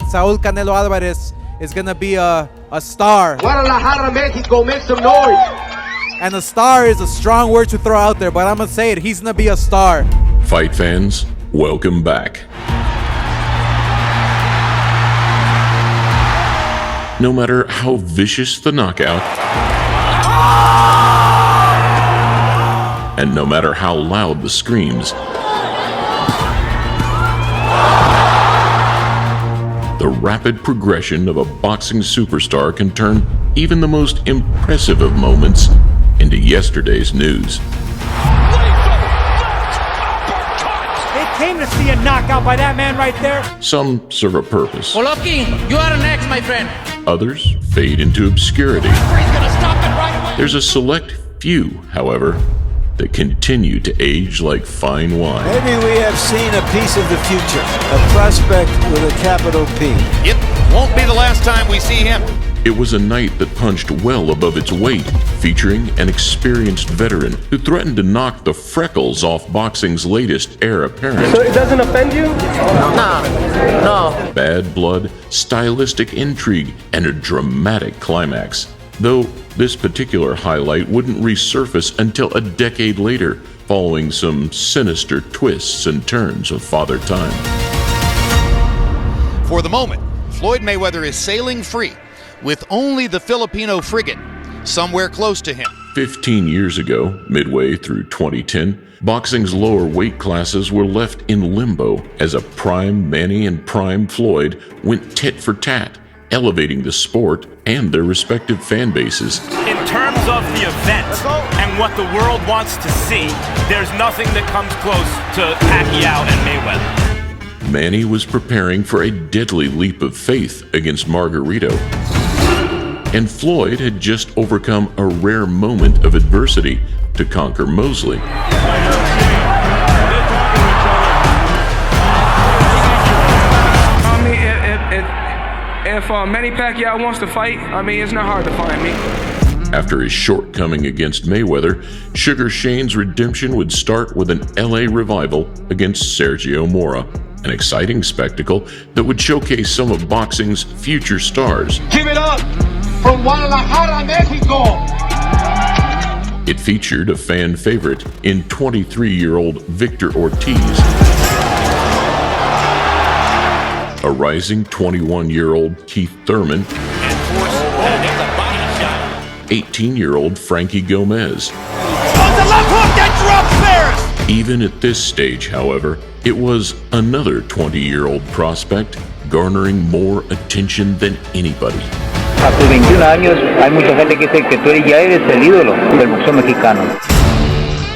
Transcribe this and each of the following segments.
Saul Canelo Alvarez is gonna be a star. Guadalajara, Mexico, make some noise. And a star is a strong word to throw out there, but I'm gonna say it, he's gonna be a star. Fight fans, welcome back. No matter how vicious the knockout, and no matter how loud the screams, the rapid progression of a boxing superstar can turn even the most impressive of moments into yesterday's news. They came to see a knockout by that man right there. Some serve a purpose. Golovkin, you are next, my friend. Others fade into obscurity. There's a select few, however, that continue to age like fine wine. Maybe we have seen a piece of the future, a prospect with a capital P. It won't be the last time we see him. It was a night that punched well above its weight, featuring an experienced veteran who threatened to knock the freckles off boxing's latest heir apparent. So it doesn't offend you? No. Bad blood, stylistic intrigue, and a dramatic climax. Though this particular highlight wouldn't resurface until a decade later, following some sinister twists and turns of Father Time. For the moment, Floyd Mayweather is sailing free with only the Filipino frigate somewhere close to him. 15 years ago, midway through 2010, boxing's lower weight classes were left in limbo as a prime Manny and prime Floyd went tit for tat, elevating the sport and their respective fan bases. In terms of the event and what the world wants to see, there's nothing that comes close to Pacquiao and Mayweather. Manny was preparing for a deadly leap of faith against Margarito, and Floyd had just overcome a rare moment of adversity to conquer Mosley. If Manny Pacquiao wants to fight, it's not hard to find me. After his shortcoming against Mayweather, Sugar Shane's redemption would start with an LA revival against Sergio Mora, an exciting spectacle that would showcase some of boxing's future stars. Give it up from Guadalajara, Mexico. It featured a fan favorite in 23-year-old Victor Ortiz, a rising 21-year-old Keith Thurman, 18-year-old Frankie Gomez. Even at this stage, however, it was another 20-year-old prospect garnering more attention than anybody. A tus 21 años, hay mucha gente que dice que tú ya eres el ídolo del boxeo mexicano.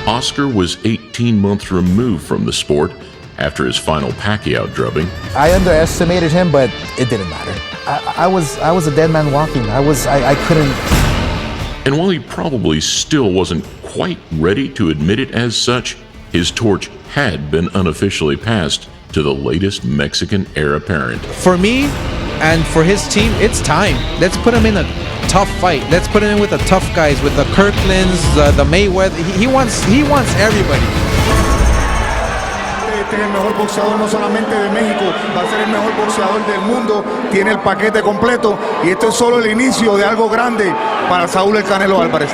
Oscar was 18 months removed from the sport after his final Pacquiao drubbing. I underestimated him, but it didn't matter. I was a dead man walking. I couldn't. And while he probably still wasn't quite ready to admit it as such, his torch had been unofficially passed to the latest Mexican heir apparent. For me and for his team, it's time. Let's put him in a tough fight. Let's put him in with the tough guys, with the Kirklands, the Mayweather. He wants everybody. Este es el mejor boxeador no solamente de México, va a ser el mejor boxeador del mundo, tiene el paquete completo y esto es solo el inicio de algo grande para Saúl el Canelo Álvarez.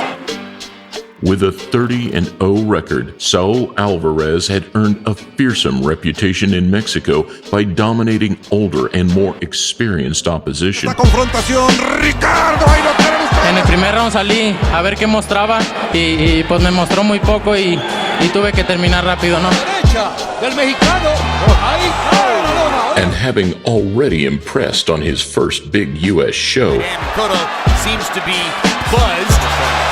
With a 30-0 record, Saul Alvarez had earned a fearsome reputation in Mexico by dominating older and more experienced opposition. La confrontación, Ricardo, ahí lo tienen ustedes. En el primer round salí a ver qué mostraba y pues me mostró muy poco y tuve que terminar rápido, ¿no? Del mexicano. And having already impressed on his first big U.S. show, And Cotto seems to be buzzed.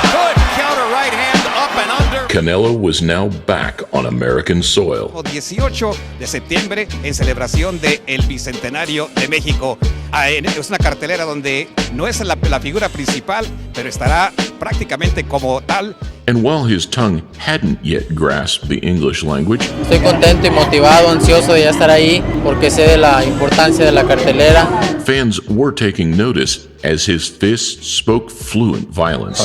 Good counter right hand up and under. Canelo was now back on American soil. 18 de septiembre en celebración del Bicentenario de México. Es una cartelera donde no es la figura principal, pero estará prácticamente como tal. And while his tongue hadn't yet grasped the English language, Estoy contento y motivado, ansioso de ya estar ahí porque sé de la importancia de la cartelera. fans were taking notice as his fists spoke fluent violence.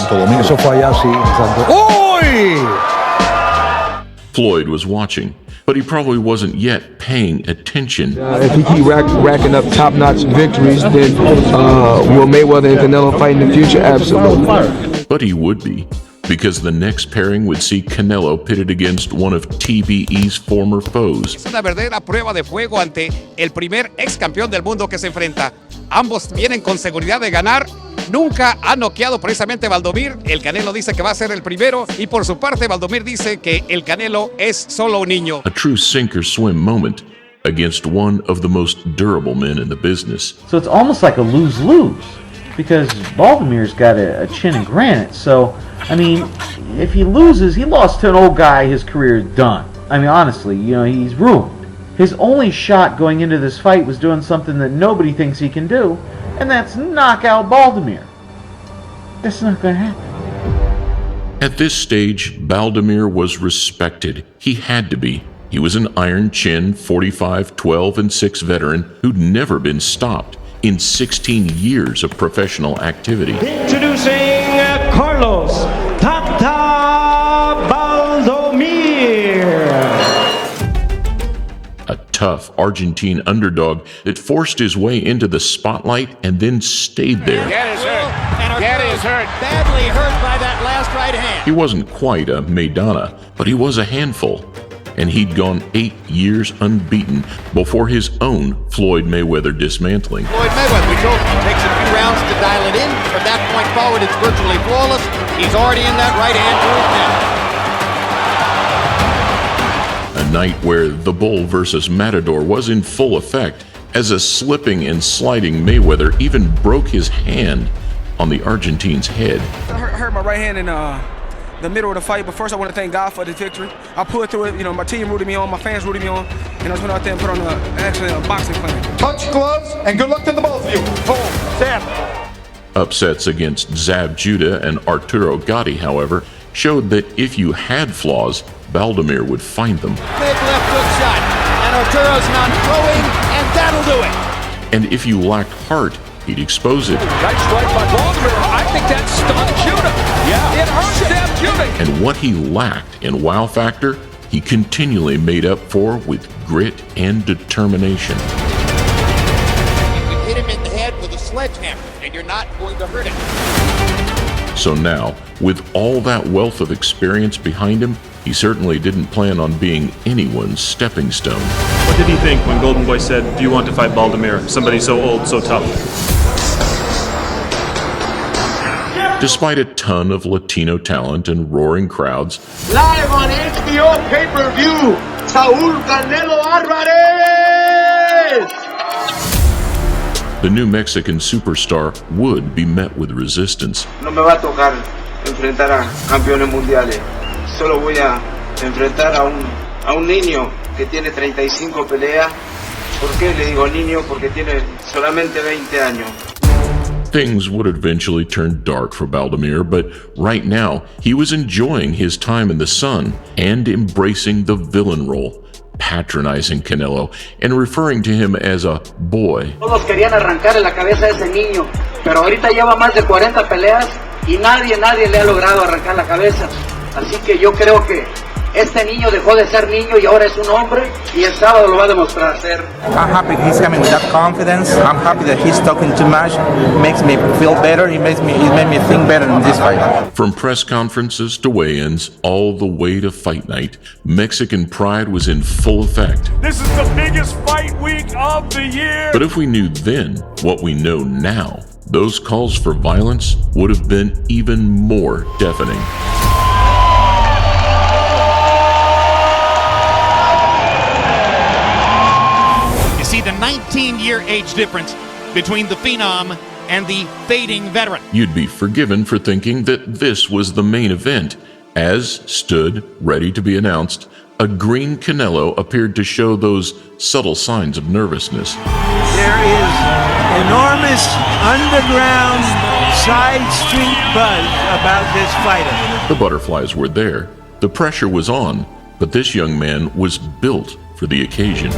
Floyd was watching, but he probably wasn't yet paying attention. If he keep racking up top-notch victories, then will Mayweather and Canelo fight in the future? Absolutely. But he would be, because the next pairing would see Canelo pitted against one of TBE's former foes. Es una verdadera prueba de fuego ante el primer ex campeón del mundo que se enfrenta. Ambos vienen con seguridad de ganar. Nunca ha noqueado precisamente Baldomir. El Canelo dice que va a ser el primero y por su parte Baldomir dice que el Canelo es solo un niño. A true sink-or-swim moment against one of the most durable men in the business. So it's almost like a lose-lose because Baldomir's got a chin in granite. So, I mean, if he loses, he lost to an old guy, his career is done. I mean, honestly, you know, he's ruined. His only shot going into this fight was doing something that nobody thinks he can do, and that's knock out Baldomir. That's not going to happen. At this stage, Baldomir was respected. He had to be. He was an iron chin, 45, 12, and 6 veteran who'd never been stopped in 16 years of professional activity. Introducing Carlos Tata Baldomir. A tough Argentine underdog that forced his way into the spotlight and then stayed there. Get is hurt. Get is hurt. Badly hurt by that last right hand. He wasn't quite a Maidana, but he was a handful. And he'd gone 8 years unbeaten before his own Floyd Mayweather dismantling. Floyd Mayweather, we told him, takes a few rounds to dial it in. From that point forward, it's virtually flawless. He's already in that right hand groove now. A night where the bull versus matador was in full effect, as a slipping and sliding Mayweather even broke his hand on the Argentine's head. I hurt my right hand in the middle of the fight, but first I want to thank God for the victory. I pulled through it, you know, my team rooted me on, my fans rooted me on, and I just went out there and put on a boxing plan. Touch gloves and good luck to the both of you. Boom. Sam. Upsets against Zab Judah and Arturo Gatti, however, showed that if you had flaws, Baldomir would find them. Big left hook shot, and Arturo's not throwing, and that'll do it. And if you lacked heart, he'd expose it. Nice strike by Baldomir. I think that stunned Judah. Yeah. It hurt Zab Judah. And what he lacked in wow factor, he continually made up for with grit and determination. You hit him in the head with a sledgehammer, and you're not going to hurt him. So now, with all that wealth of experience behind him, he certainly didn't plan on being anyone's stepping stone. What did he think when Golden Boy said, "Do you want to fight Baldomir? Somebody so old, so tough." Despite a ton of Latino talent and roaring crowds, Live on HBO pay-per-view, Saúl Canelo Alvarez! the new Mexican superstar would be met with resistance. No me va a tocar enfrentar a campeones mundiales. Solo voy a enfrentar a un niño que tiene 35 peleas. ¿Por qué le digo niño? Porque tiene solamente 20 años. Things would eventually turn dark for Baldomir, but right now, he was enjoying his time in the sun and embracing the villain role, patronizing Canelo and referring to him as a boy. Todos querían arrancarle la cabeza a ese niño, pero ahorita lleva más de 40 peleas y nadie le ha logrado arrancar la cabeza. Así que yo creo que este niño dejó de ser niño y ahora es un hombre y el sábado lo va a demostrar. I'm happy he's coming with that confidence. I'm happy that he's talking too much. It makes me feel better. It made me think better in this fight. From press conferences to weigh-ins, all the way to fight night, Mexican pride was in full effect. This is the biggest fight week of the year. But if we knew then what we know now, those calls for violence would have been even more deafening. See the 19-year age difference between the phenom and the fading veteran. You'd be forgiven for thinking that this was the main event, as stood, ready to be announced, a green Canelo appeared to show those subtle signs of nervousness. There is enormous underground side street buzz about this fighter. The butterflies were there, the pressure was on, but this young man was built for the occasion.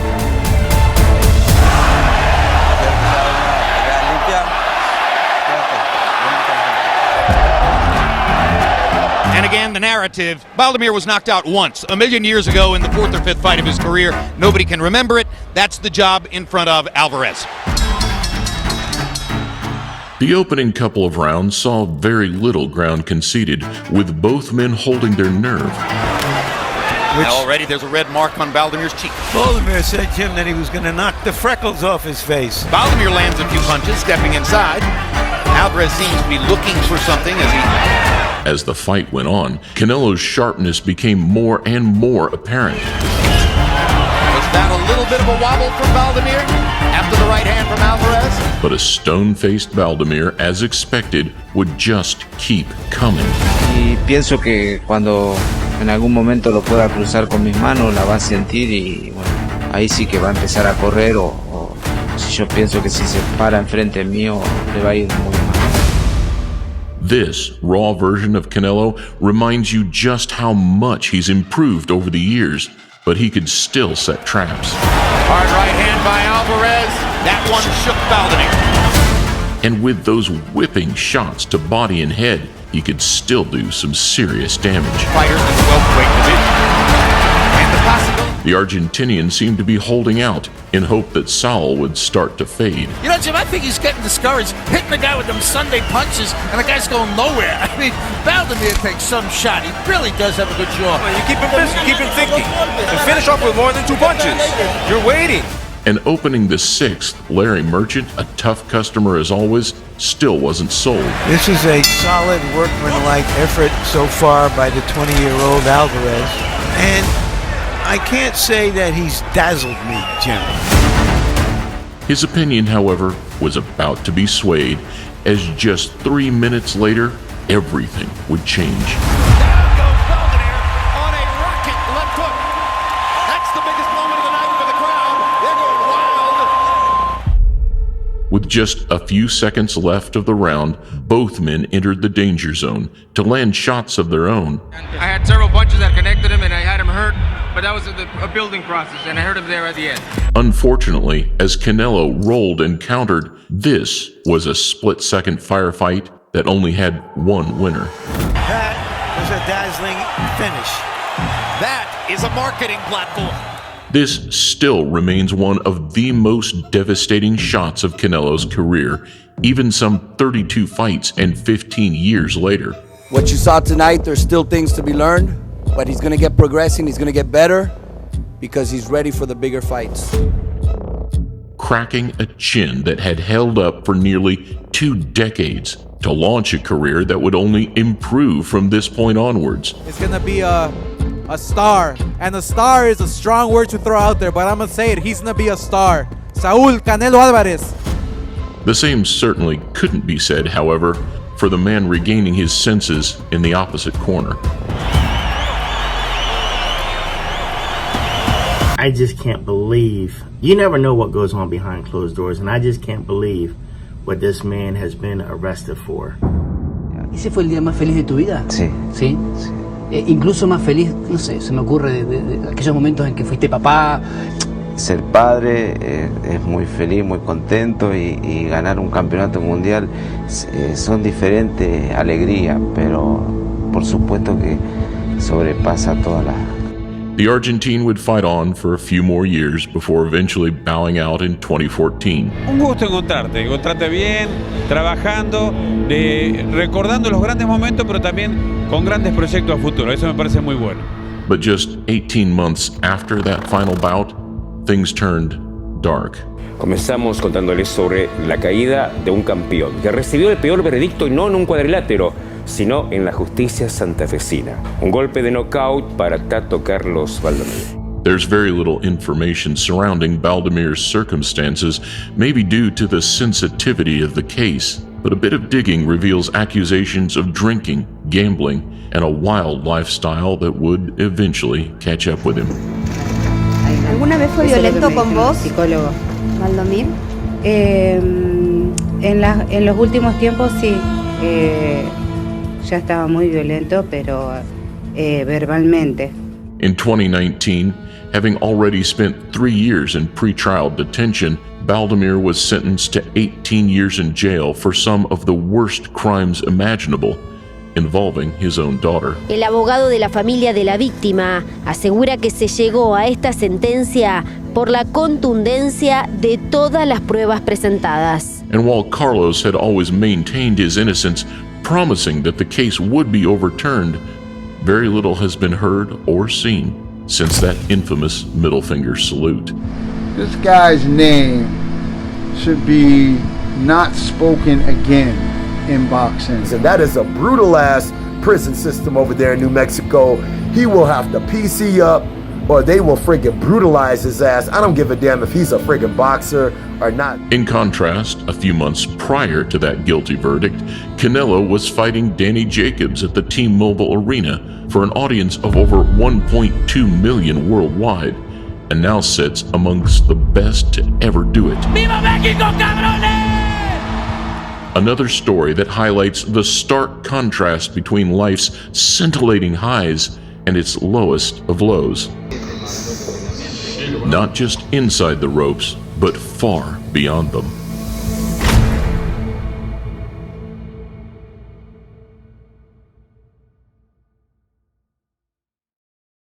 And again, the narrative, Baldomir was knocked out once, a million years ago in the 4th or 5th fight of his career. Nobody can remember it. That's the job in front of Alvarez. The opening couple of rounds saw very little ground conceded, with both men holding their nerve. Already there's a red mark on Baldomir's cheek. Baldomir said, Jim, that he was going to knock the freckles off his face. Baldomir lands a few punches, stepping inside. Alvarez seems to be looking for something As the fight went on, Canelo's sharpness became more and more apparent. Was that a little bit of a wobble from Baldomir after the right hand from Alvarez? But a stone-faced Baldomir, as expected, would just keep coming. Y pienso que cuando en algún momento lo pueda cruzar con mis manos, la va a sentir y bueno, ahí sí que va a empezar a correr o si yo pienso que si se para enfrente mío le va a ir muy mal. This raw version of Canelo reminds you just how much he's improved over the years, but he could still set traps. Hard right hand by Alvarez. That one shook Baldomir. And with those whipping shots to body and head, he could still do some serious damage. Fighters in the welterweight division. And the possibility. The Argentinian seemed to be holding out in hope that Saul would start to fade. You know, Jim, I think he's getting discouraged, hitting the guy with them Sunday punches, and the guy's going nowhere. I mean, Baldomir takes some shot. He really does have a good jaw. Well, you keep him busy, keep him thinking. And finish off with more than 2 punches. You're waiting. And opening the 6th, Larry Merchant, a tough customer as always, still wasn't sold. This is a solid workmanlike effort so far by the 20-year-old Alvarez. And I can't say that he's dazzled me, Jim. His opinion, however, was about to be swayed, as just 3 minutes later, everything would change. With just a few seconds left of the round, both men entered the danger zone to land shots of their own. I had several punches that connected him and I had him hurt, but that was a building process and I hurt him there at the end. Unfortunately, as Canelo rolled and countered, this was a split-second firefight that only had one winner. That was a dazzling finish. That is a marketing platform. This still remains one of the most devastating shots of Canelo's career, even some 32 fights and 15 years later. What you saw tonight, there's still things to be learned, but he's going to get progressing, he's going to get better, because he's ready for the bigger fights. Cracking a chin that had held up for nearly 2 decades to launch a career that would only improve from this point onwards. It's going to be a star, and a star is a strong word to throw out there, but I'm gonna say it, he's gonna be a star. Saúl Canelo Alvarez. The same certainly couldn't be said, however, for the man regaining his senses in the opposite corner. I just can't believe, you never know what goes on behind closed doors, and I just can't believe what this man has been arrested for. ¿Ese fue el día más feliz de tu vida? Sí. ¿Sí? Incluso más feliz, no sé, se me ocurre de aquellos momentos en que fuiste papá. Ser padre es muy feliz, muy contento y ganar un campeonato mundial son diferentes alegrías, pero por supuesto que sobrepasa todas las. The Argentine would fight on for a few more years before eventually bowing out in 2014. Un gusto encontrarte bien, trabajando, recordando los grandes momentos, pero también con grandes proyectos a futuro. Eso me parece muy bueno. But just 18 months after that final bout, things turned dark. Comenzamos contándoles sobre la caída de un campeón que recibió el peor veredicto y no en un cuadrilátero, sino en la justicia santafesina. Un golpe de knockout para Tato Carlos Baldomir. There's very little information surrounding Baldomir's circumstances, maybe due to the sensitivity of the case, but a bit of digging reveals accusations of drinking, gambling, and a wild lifestyle that would eventually catch up with him. ¿Alguna vez fue violento con vos, psicólogo Baldomir? En los últimos tiempos sí. Ya estaba muy violento, pero verbalmente. In 2019, having already spent 3 years in pre-trial detention, Baldomir was sentenced to 18 years in jail for some of the worst crimes imaginable. involving his own daughter. El abogado de la familia de la víctima asegura que se llegó a esta sentencia por la contundencia de todas las pruebas presentadas. And while Carlos had always maintained his innocence, promising that the case would be overturned, very little has been heard or seen since that infamous middle finger salute. This guy's name should be not spoken again in boxing. And that is a brutal ass prison system over there in New Mexico. He will have to PC up or they will friggin' brutalize his ass. I don't give a damn if he's a friggin' boxer or not. In contrast, a few months prior to that guilty verdict, Canelo was fighting Danny Jacobs at the T-Mobile Arena for an audience of over 1.2 million worldwide, and now sits amongst the best to ever do it. ¡Viva México, cabrones! Another story that highlights the stark contrast between life's scintillating highs and its lowest of lows. Not just inside the ropes, but far beyond them.